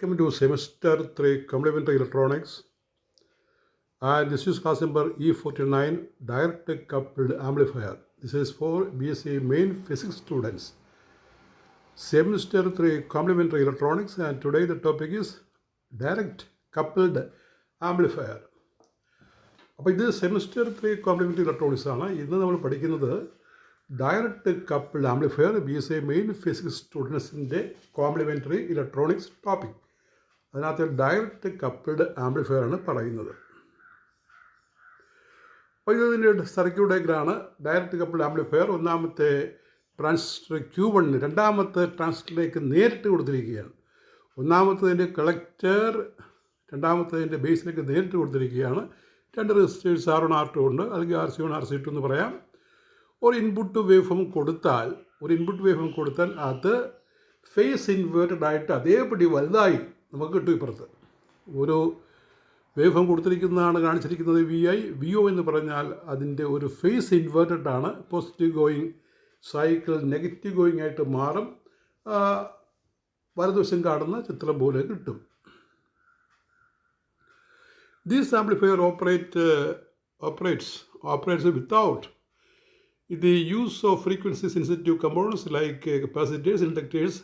Welcome to semester 3 complementary electronics, and this is class number E49 direct coupled amplifier. This is for BSc main physics students. Semester 3 complementary electronics, and today the topic is direct coupled amplifier. അപ്പോൾ ഇത് semester 3 complimentary electronics ആണ്. ഇന്ന് നമ്മൾ പഠിക്കുന്നത് direct coupled amplifier BSc main physics സ്റ്റുഡൻസിൻ്റെ complementary electronics topic. അതിനകത്ത് direct coupled amplifier ആണ് പറയുന്നത്. അപ്പോൾ ഇതിൻ്റെ സർക്യൂട്ട് ഡയഗ്രാമാണ്. ഡയറക്റ്റ് കപ്പിൾഡ് ആംപ്ലിഫയർ ഒന്നാമത്തെ ട്രാൻസിസ്റ്റർ Q1 രണ്ടാമത്തെ ട്രാൻസിസ്റ്ററിലേക്ക് നേരിട്ട് കൊടുത്തിരിക്കുകയാണ്. ഒന്നാമത്തതിൻ്റെ കളക്ടർ രണ്ടാമത്തതിൻ്റെ ബേസിലേക്ക് നേരിട്ട് കൊടുത്തിരിക്കുകയാണ്. രണ്ട് റെസിസ്റ്റേഴ്സ് R1 R2 ഉണ്ട്, അല്ലെങ്കിൽ RC1 RC2 എന്ന് പറയാം. ഒരു ഇൻപുട്ട് വേവ് ഫോം കൊടുത്താൽ അത് ഫേസ് ഇൻവേർട്ടഡ് ആയിട്ട് അതേപടി വലുതായി നമുക്ക് കിട്ടും. ഇപ്പുറത്ത് ഒരു വേവ് ഫോം കൊടുത്തിരിക്കുന്നതാണ് കാണിച്ചിരിക്കുന്നത് VO എന്ന് പറഞ്ഞാൽ അതിൻ്റെ ഒരു ഫേസ് ഇൻവേർട്ടഡ് ആണ്. Positive going cycle negative going ആയിട്ട് മാറും. വലതുവശം കാണുന്ന ചിത്രം പോലെ കിട്ടും. This amplifier operates without the use of frequency sensitive components like capacitors, inductors,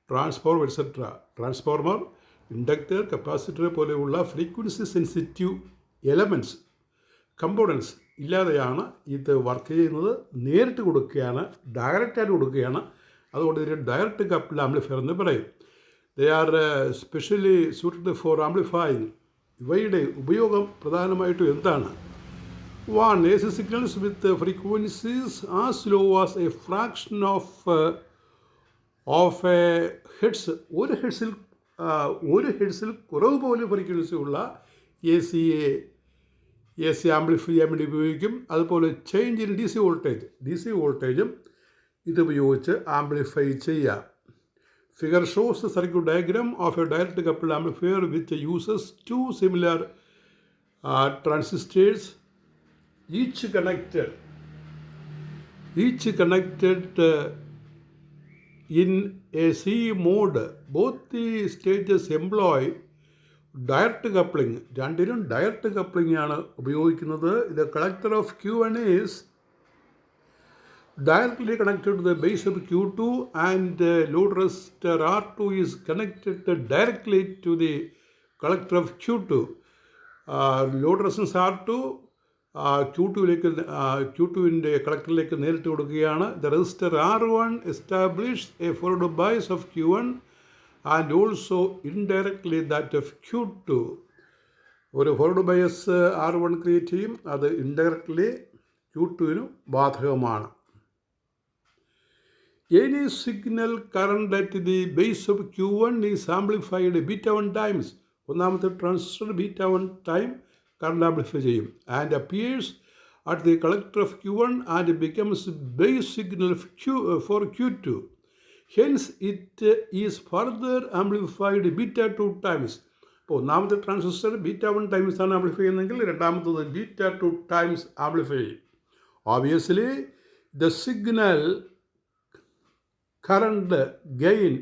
transformer, etc. Transformer, inductor, capacitor പോലെയുള്ള ഫ്രീക്വൻസി സെൻസിറ്റീവ് എലമെൻറ്റ്സ് കമ്പോണൻസ് ഇല്ലാതെയാണ് ഇത് വർക്ക് ചെയ്യുന്നത്. നേരിട്ട് കൊടുക്കുകയാണ്, ഡയറക്റ്റായിട്ട് കൊടുക്കുകയാണ്. അതുകൊണ്ട് ഇതിന് ഡയറക്റ്റ് കപ്പിൾഡ് ആംപ്ലിഫയർ എന്ന് പറയും. They are specially suited for amplifying. ഇവയുടെ ഉപയോഗം പ്രധാനമായിട്ടും എന്താണ്? One, AC signals with frequencies as low as a fraction of a hertz. ഒരു ഹെഡ്സിൽ കുറവ് പോലും ഫ്രീക്വൻസി ഉള്ള എ സി ആംപ്ലിഫൈ ചെയ്യാൻ വേണ്ടി ഉപയോഗിക്കും. അതുപോലെ ചേഞ്ച് ഇൻ DC വോൾട്ടേജും ഇതുപയോഗിച്ച് ആംപ്ലിഫൈ ചെയ്യാം. Figure shows the circuit diagram of a direct coupled amplifier which uses two similar transistors, each connected in a C mode. Both the stages employ direct coupling. രണ്ടിലും direct coupling ആണ് ഉപയോഗിക്കുന്നത്. The collector of Q1 is directly connected to the base of Q2, and load resistor R2 is connected directly to the collector of Q2. Load resistance R2 Q2ൻ്റെ കളക്ടറിലേക്ക് നേരിട്ട് കൊടുക്കുകയാണ്. The resistor R1 established a forward bias of Q1 and also indirectly that of Q2. ഒരു forward bias R1 create ചെയ്യും, അത് indirectly Q2 ബാധകമാണ്. Any signal current at the base of Q1 is amplified β1 times. ഒന്നാമത്തെ transistor β1 time current amplify ചെയ്യും and appears at the collector of Q1 and becomes base signal for Q2. Hence it is further amplified β2 times. ഇപ്പോൾ ഒന്നാമത്തെ transistor β1 times ആണ് amplify ചെയ്യുന്നതെങ്കിൽ രണ്ടാമത്തത് β2 times amplify ചെയ്യും. Obviously the signal current gain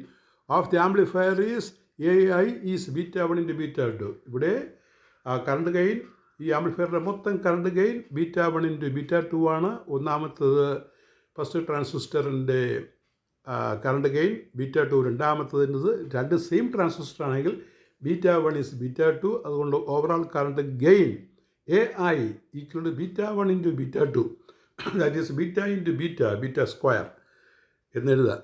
of the amplifier is AI is β1 into β2. ഇവിടെ current gain, ഈ ആംപ്ലിഫയറിൻ്റെ മൊത്തം current gain β1 into β2 ആണ്. ഒന്നാമത്തത് ഫസ്റ്റ് ട്രാൻസിസ്റ്ററിൻ്റെ കറണ്ട് ഗെയിൻ β2, രണ്ടാമത്തതിൻ്റെത് രണ്ട് സെയിം ട്രാൻസിസ്റ്റർ ആണെങ്കിൽ β1 is β2. അതുകൊണ്ട് overall current gain AI equal to β1 into β2, that is β into β square എന്നെഴുതാം.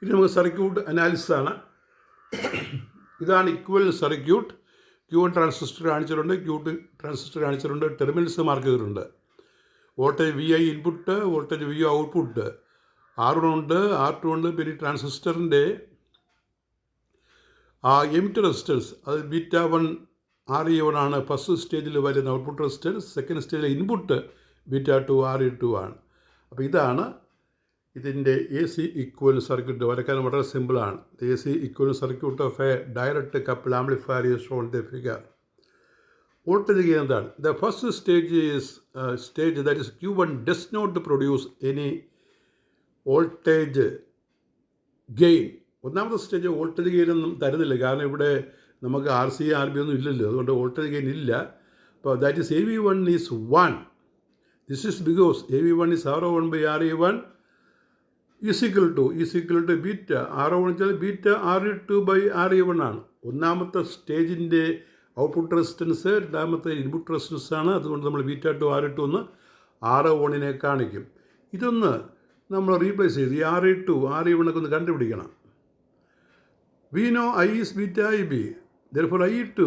ഇനി നമുക്ക് സർക്യൂട്ട് അനാലിസിസ് ആണ്. ഇതാണ് ഇക്വലൻ്റ് സർക്യൂട്ട്. Q1 ട്രാൻസിസ്റ്റർ കാണിച്ചിട്ടുണ്ട്, Q2 ട്രാൻസിസ്റ്റർ കാണിച്ചിട്ടുണ്ട്, ടെർമിനൽസ് മാർക്ക് ചെയ്തിട്ടുണ്ട്. Voltage VI input, voltage VO output, R1 ഉണ്ട്, R2 ഉണ്ട്. പിന്നെ ട്രാൻസിസ്റ്ററിൻ്റെ എമിറ്റർ റെസിസ്റ്റൻസ് അത് β1 RE1 ആണ്. ഫസ്റ്റ് സ്റ്റേജിൽ വരുന്ന ഔട്ട്പുട്ട് റെസിസ്റ്റൻസ്, സെക്കൻഡ് സ്റ്റേജിലെ ഇൻപുട്ട് β2 RE2 ആണ്. അപ്പോൾ ഇതാണ് ഇതിൻ്റെ AC ഇക്വലൻ്റ് സർക്യൂട്ട്. വരയ്ക്കാൻ വളരെ സിമ്പിളാണ്. AC equivalent circuit of a direct couple amplifier is shown the figure. Voltage gain എന്താണ്? The first stage that is Q1 does not produce any voltage gain ഒന്നാമത്തെ stage voltage ഗെയിനൊന്നും തരുന്നില്ല, കാരണം ഇവിടെ നമുക്ക് RC RB ഒന്നും ഇല്ലല്ലോ, അതുകൊണ്ട് വോൾട്ടേജ് ഗെയിൻ ഇല്ല. അപ്പോൾ that is AV1 is 1. This is because AV1 is R01 by RE1 is equal to beta. R01 വെച്ചാൽ ബീറ്റ RE2 by RE1 ആണ്. ഒന്നാമത്തെ സ്റ്റേജിൻ്റെ ഔട്ട്പുട്ട് റെസിസ്റ്റൻസ്, രണ്ടാമത്തെ ഇൻപുട്ട് റെസിസ്റ്റൻസ് ആണ്. അതുകൊണ്ട് നമ്മൾ ബീറ്റ2 RE2 എന്ന് R01 കാണിക്കും. ഇതൊന്ന് നമ്മൾ റീപ്ലേസ് ചെയ്ത് ഈ RE2 RE1 ഒക്കെ ഒന്ന് കണ്ടുപിടിക്കണം. We know I is beta IB. Therefore IE2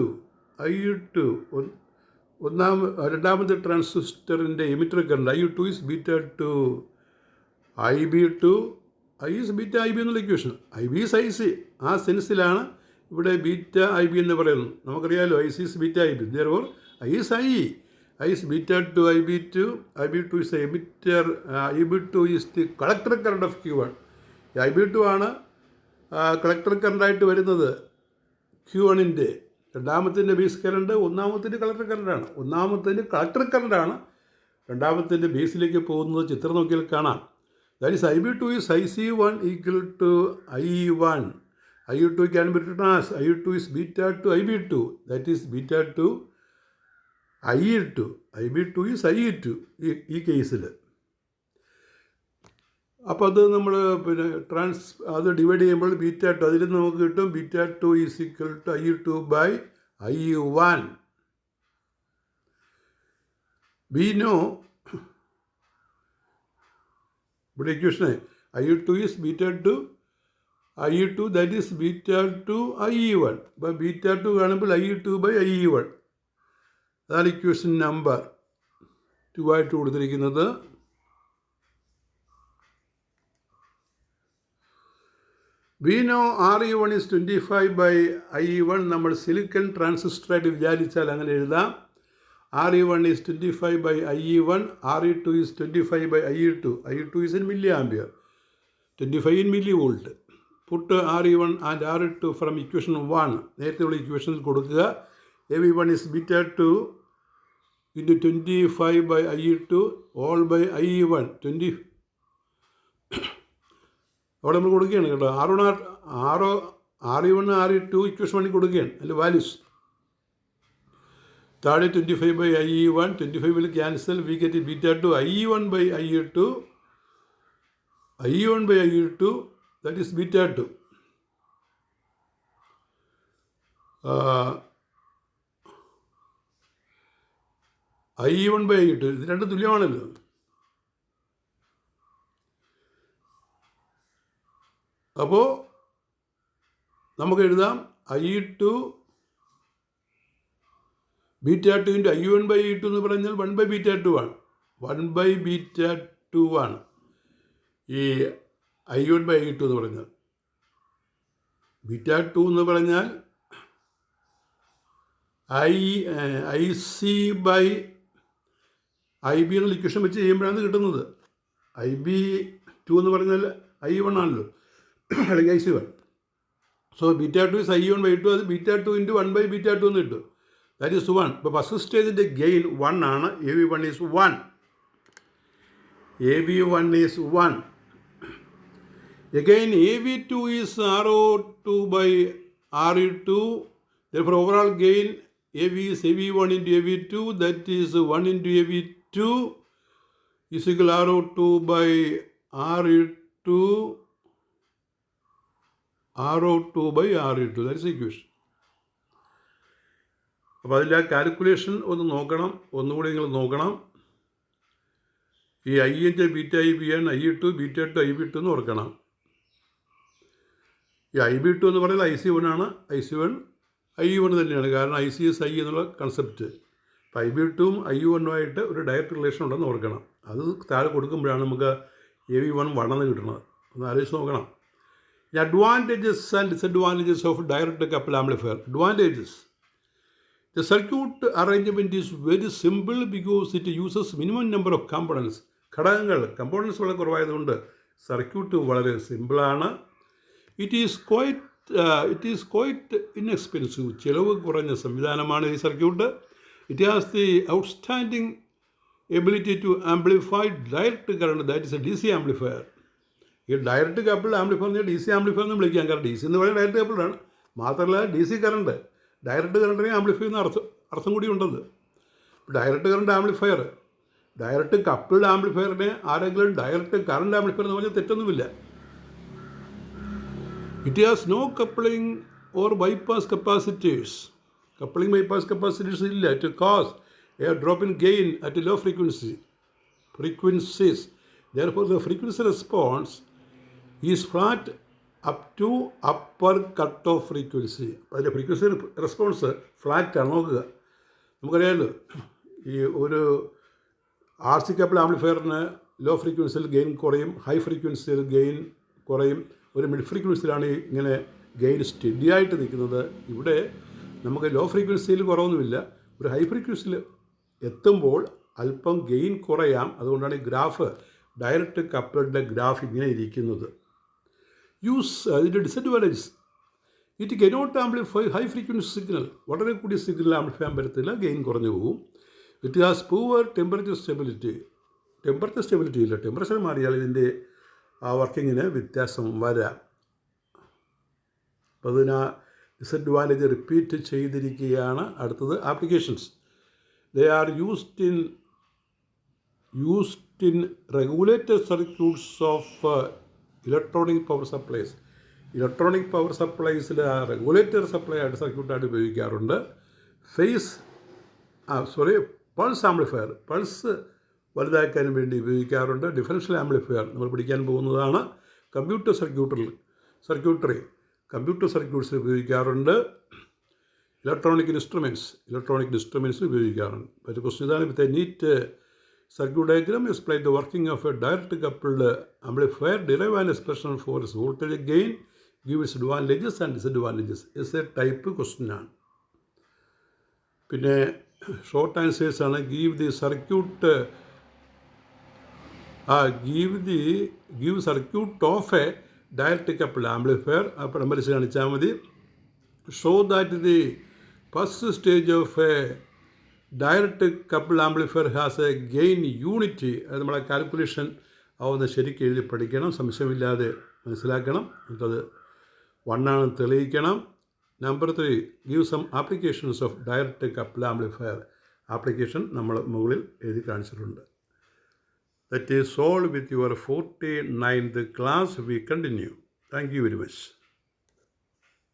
രണ്ടാമത്തെ ട്രാൻസിസ്റ്ററിൻ്റെ emitter current IU2 is beta2 IB2. I is beta IB എന്നുള്ള ഇക്വേഷൻ. IB is IC. ആ സെൻസിലാണ് ഇവിടെ ബീറ്റ IB എന്ന് പറയുന്നത്. നമുക്കറിയാമല്ലോ IC is beta IB. Therefore I is IE. I is beta2 IB2. IB2 is the emitter. IB2 is the collector current of Q1. IB2 ആണ് collector കറണ്ടായിട്ട് വരുന്നത് Q1-ൻ്റെ. രണ്ടാമത്തിൻ്റെ ബേസ് കറണ്ട്, ഒന്നാമത്തിൻ്റെ കളക്ടർ കറണ്ടാണ്. ഒന്നാമത്തിൻ്റെ കളക്ടർ കറണ്ടാണ്, രണ്ടാമത്തിൻ്റെ ബേസിലേക്ക് പോകുന്നത് ചിത്രം നോക്കിയാൽ കാണാം. That is IB2 is IC1 equal to IE1. IU2 can be written as IU2 is beta2 IB2. That is beta2 IE2. IB2 is IE2 ഈ കേസിൽ. അപ്പോൾ അത് നമ്മൾ അത് ഡിവൈഡ് ചെയ്യുമ്പോൾ ബീറ്റ2 അതിൽ നമുക്ക് കിട്ടും beta2 is equal to IU2 by IU1. We know ഇവിടെ ഇക്വേഷനെ IU2 is beta2 IU2 that is beta2 IE1. അപ്പോൾ beta2 കാണുമ്പോൾ IU2 by IE1. അതാണ് ഇക്വേഷൻ നമ്പർ 2 ആയിട്ട് കൊടുത്തിരിക്കുന്നത്. We know RE1 is 25 by IE1. നമ്മൾ സിലിക്കൺ ട്രാൻസിസ്റ്ററായിട്ട് വിചാരിച്ചാൽ അങ്ങനെ എഴുതാം. RE1 is 25 by IE1. RE2 is 25 by IE2. IE2 is in milliampere. 25 in millivolt. Put RE1 and RE2 from equation 1. നേരത്തെയുള്ള ഇക്വേഷനിൽ കൊടുക്കുക. AV1 is beta2 into 25 by IE2 all by IE1. അവിടെ നമ്മൾ കൊടുക്കുകയാണ് കേട്ടോ. RE1 RE2 ഇക്വേഷൻ 1 കൊടുക്കുകയാണ് അതിൻ്റെ values. താഴെ 25 by IE1, 25 will cancel, we get beta2 IE1 by IE2, IE1 by IE2, that is beta2. IE1 by IE2 ഇത് രണ്ടും തുല്യമാണല്ലോ. അപ്പോൾ നമുക്ക് എഴുതാം IE2 beta2 into IU1 by IE2 എന്ന് പറഞ്ഞാൽ 1 by beta2 ആണ്. 1 by beta2 ആണ് ഈ IU1 by IE2 എന്ന് പറഞ്ഞാൽ. beta2 എന്ന് പറഞ്ഞാൽ IC by IB എന്നുള്ള ഇക്വേഷൻ വെച്ച് ചെയ്യുമ്പോഴാണ് കിട്ടുന്നത്. IB2 എന്ന് പറഞ്ഞാൽ I1 ആണല്ലോ, അല്ലെങ്കിൽ IC1. So beta2 is IE1 by IE2, അത് beta2 ഇൻറ്റു 1 by beta2 എന്ന് കിട്ടും. That is 1. ഇപ്പോൾ ഫസ്റ്റ് സ്റ്റേജിൻ്റെ ഗെയിൻ 1 ആണ്. AV1 is 1. AV1 is 1. Again AV2 is R02 by RE2. Therefore overall gain AV is AV1 into AV2, that is 1 into AV2 is equal R02 by RE2, R02 by RE2. That is the equation. അപ്പോൾ അതിൻ്റെ ആ calculation ഒന്ന് നോക്കണം, ഒന്നുകൂടി നിങ്ങൾ നോക്കണം. ഈ IE beta IB ആണ്, IE2 beta2 IB2 എന്ന് ഓർക്കണം. ഈ IB2 എന്ന് പറയുന്നത് IC1 ആണ്. IC1 IE1 തന്നെയാണ്, കാരണം ICS I എന്നുള്ള കൺസെപ്റ്റ്. അപ്പോൾ IB2ഉം IU1ഉമായിട്ട് ഒരു ഡയറക്റ്റ് റിലേഷൻ ഉണ്ടെന്ന് ഓർക്കണം. അത് താഴെ കൊടുക്കുമ്പോഴാണ് നമുക്ക് AV1 1 കിട്ടുന്നത്. ഒന്ന് ആലോചിച്ച് നോക്കണം. The advantages and disadvantages of direct coupled amplifier. Advantages. The circuit arrangement is very simple because it uses minimum number of components. ഘടകങ്ങൾ കമ്പോണൻസ് വളരെ കുറവായതുകൊണ്ട് സർക്യൂട്ട് വളരെ സിമ്പിളാണ്. It is quite inexpensive. ചിലവ് കുറഞ്ഞ സംവിധാനമാണ് ഈ circuit. It has the outstanding ability to amplify direct current, that is a DC amplifier. ഈ ഡയറക്റ്റ് കപ്പിൾഡ് ആംപ്ലിഫയറിനെ ഡി സി ആംപ്ലിഫയർ എന്ന് വിളിക്കാം. കാരണം ഡി സി എന്ന് പറയുന്നത് ഡയറക്റ്റ് കപ്പിൾഡാണ്. മാത്രമല്ല ഡി സി കറണ്ട്, ഡയറക്റ്റ് കറണ്ടിനെ ആംപ്ലിഫൈ ചെയ്യുന്ന അർത്ഥം കൂടി ഉണ്ടത്. Direct current amplifier, direct coupled ആംപ്ലിഫയറിനെ ആരെങ്കിലും ഡയറക്റ്റ് കറണ്ട് ആംപ്ലിഫയർ എന്ന് പറഞ്ഞാൽ തെറ്റൊന്നുമില്ല. It has no coupling or bypass capacitors. Coupling bypass capacitors ഇല്ല. To cause a drop in gain at low frequencies. Therefore, the frequency response is flat up to upper cut-off frequency. അതിൻ്റെ frequency response ഫ്ലാറ്റാണ്. നോക്കുക, നമുക്കറിയാമല്ലോ ഈ ഒരു R C couple ആംപ്ലിഫയറിന് law ഫ്രീക്വൻസിയിൽ gain കുറയും, high ഫ്രീക്വൻസിയിൽ gain കുറയും. ഒരു മിഡ് ഫ്രീക്വൻസിയിലാണ് ഇങ്ങനെ ഗെയിൻ സ്റ്റഡി ആയിട്ട് നിൽക്കുന്നത്. ഇവിടെ നമുക്ക് ലോ ഫ്രീക്വൻസിയിൽ കുറവൊന്നുമില്ല. ഒരു ഹൈ ഫ്രീക്വൻസിയിൽ എത്തുമ്പോൾ അല്പം ഗെയിൻ കുറയാം. അതുകൊണ്ടാണ് ഈ ഗ്രാഫ്, ഡയറക്റ്റ് കപ്പിളിൻ്റെ ഗ്രാഫ് ഇങ്ങനെ ഇരിക്കുന്നത്. ഇതിൻ്റെ disadvantages: it cannot amplify high frequency signal. വളരെ കൂടിയ സിഗ്നൽ ആംപ്ലിഫൈ ചെയ്യാൻ പറ്റത്തില്ല, ഗെയിൻ കുറഞ്ഞു പോകും. It has poor temperature stability. Temperature stability ഇല്ല. ടെമ്പറേച്ചർ മാറിയാൽ ഇതിൻ്റെ വർക്കിങ്ങിന് വ്യത്യാസം വരാം. അപ്പോൾ അതിന് ഡിസഡ്വാൻറ്റേജ് റിപ്പീറ്റ് ചെയ്തിരിക്കുകയാണ്. അടുത്തത് applications. They are used in regulated circuits of electronic power supplies. Electronic power സപ്ലൈസിൽ റെഗുലേറ്റർ സപ്ലൈ ആയിട്ട് സർക്യൂട്ടായിട്ട് ഉപയോഗിക്കാറുണ്ട്. പൾസ് ആംപ്ലിഫയർ, പൾസ് വലുതാക്കാനും വേണ്ടി ഉപയോഗിക്കാറുണ്ട്. ഡിഫറൻഷ്യൽ ആംപ്ലിഫയർ നമ്മൾ പഠിക്കാൻ പോകുന്നതാണ്. കമ്പ്യൂട്ടർ സർക്യൂട്ട്സിൽ ഉപയോഗിക്കാറുണ്ട്. ഇലക്ട്രോണിക് ഇൻസ്ട്രുമെൻറ്റ്സ് ഉപയോഗിക്കാറുണ്ട്. ഒരു ക്വസ്റ്റ്യൻ ഇതാണ്: with a neat circuit diagram explain the working of a direct coupled amplifier, derive an expression for its voltage gain, give its advantages and disadvantages. Essay type ക്വസ്റ്റ്യനാണ്. പിന്നെ short ആൻസേഴ്സാണ്: give circuit of a direct coupled amplifier. ആ പടം വരച്ച് കാണിച്ചാൽ മതി. Show that the first stage of a direct couple amplifier has a gain unity. അത് നമ്മളെ കാൽക്കുലേഷൻ ആവുന്ന ശരിക്കും എഴുതി പഠിക്കണം, സംശയമില്ലാതെ മനസ്സിലാക്കണം. എന്നിട്ടത് 1 ആണെന്ന് തെളിയിക്കണം. Number 3, give some applications of direct couple amplifier. Application നമ്മൾ മുകളിൽ എഴുതി കാണിച്ചിട്ടുണ്ട്. That is all with your 49th class. We continue. Thank you very much.